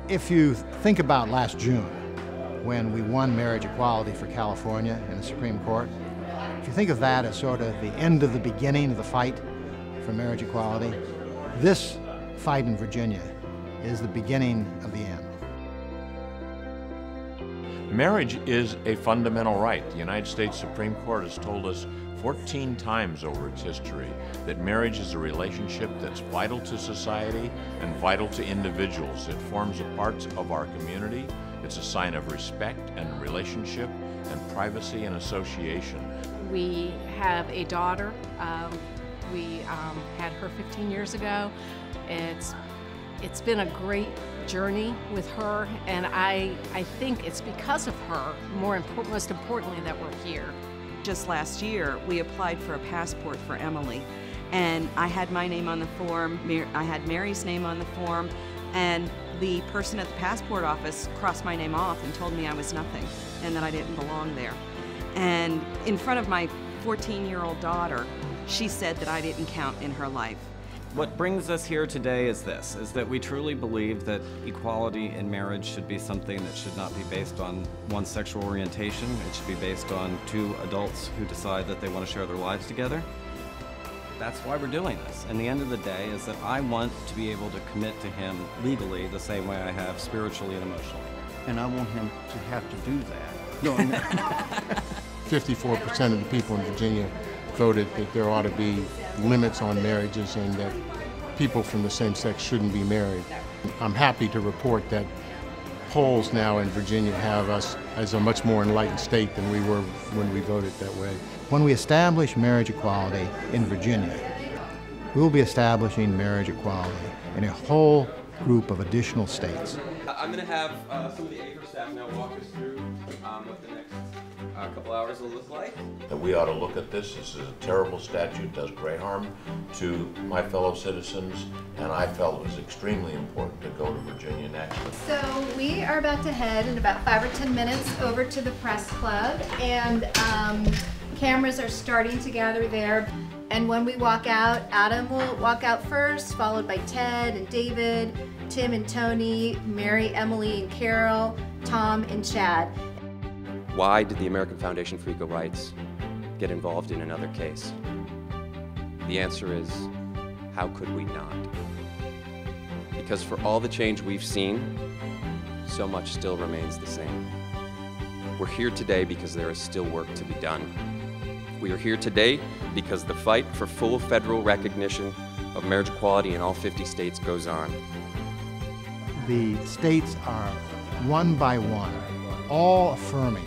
If you think about last June, when we won marriage equality for California in the Supreme Court, if you think of that as sort of the end of the beginning of the fight for marriage equality, this fight in Virginia is the beginning of the end. Marriage is a fundamental right. The United States Supreme Court has told us 14 times over its history that marriage is a relationship that's vital to society and vital to individuals. It forms a part of our community. It's a sign of respect and relationship and privacy and association. We have a daughter. We had her 15 years ago. It's been a great journey with her, and I think it's because of her, most importantly, that we're here. Just last year, we applied for a passport for Emily, and I had my name on the form, I had Mary's name on the form, and the person at the passport office crossed my name off and told me I was nothing and that I didn't belong there. And in front of my 14-year-old daughter, she said that I didn't count in her life. What brings us here today is this, is that we truly believe that equality in marriage should be something that should not be based on one's sexual orientation. It should be based on two adults who decide that they want to share their lives together. That's why we're doing this. And the end of the day is that I want to be able to commit to him legally the same way I have spiritually and emotionally. And I want him to have to do that. No, 54% of the people in Virginia voted that there ought to be limits on marriages and that people from the same sex shouldn't be married. I'm happy to report that polls now in Virginia have us as a much more enlightened state than we were when we voted that way. When we establish marriage equality in Virginia, we will be establishing marriage equality in a whole group of additional states. I'm going to have some of the AFER staff now walk us through what the next couple hours will look like. That we ought to look at this. This is a terrible statute, does great harm to my fellow citizens, and I felt it was extremely important to go to Virginia next. So we are about to head in about 5 or 10 minutes over to the press club, and cameras are starting to gather there. And when we walk out, Adam will walk out first, followed by Ted and David, Tim and Tony, Mary, Emily and Carol, Tom and Chad. Why did the American Foundation for Equal Rights get involved in another case? The answer is, how could we not? Because for all the change we've seen, so much still remains the same. We're here today because there is still work to be done. We are here today because the fight for full federal recognition of marriage equality in all 50 states goes on. The states are, one by one, all affirming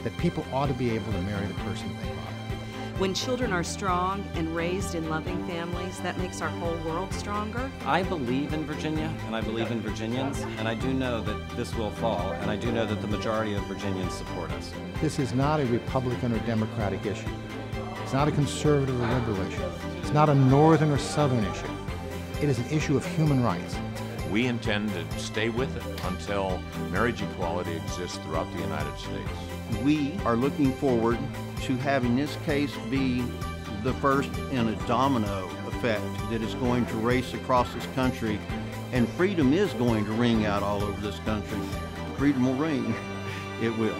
that people ought to be able to marry the person they love. When children are strong and raised in loving families, that makes our whole world stronger. I believe in Virginia, and I believe in Virginians, and I do know that this will fall, and I do know that the majority of Virginians support us. This is not a Republican or Democratic issue. It's not a conservative or liberal issue. It's not a northern or southern issue. It is an issue of human rights. We intend to stay with it until marriage equality exists throughout the United States. We are looking forward to having this case be the first in a domino effect that is going to race across this country, and freedom is going to ring out all over this country. Freedom will ring. It will.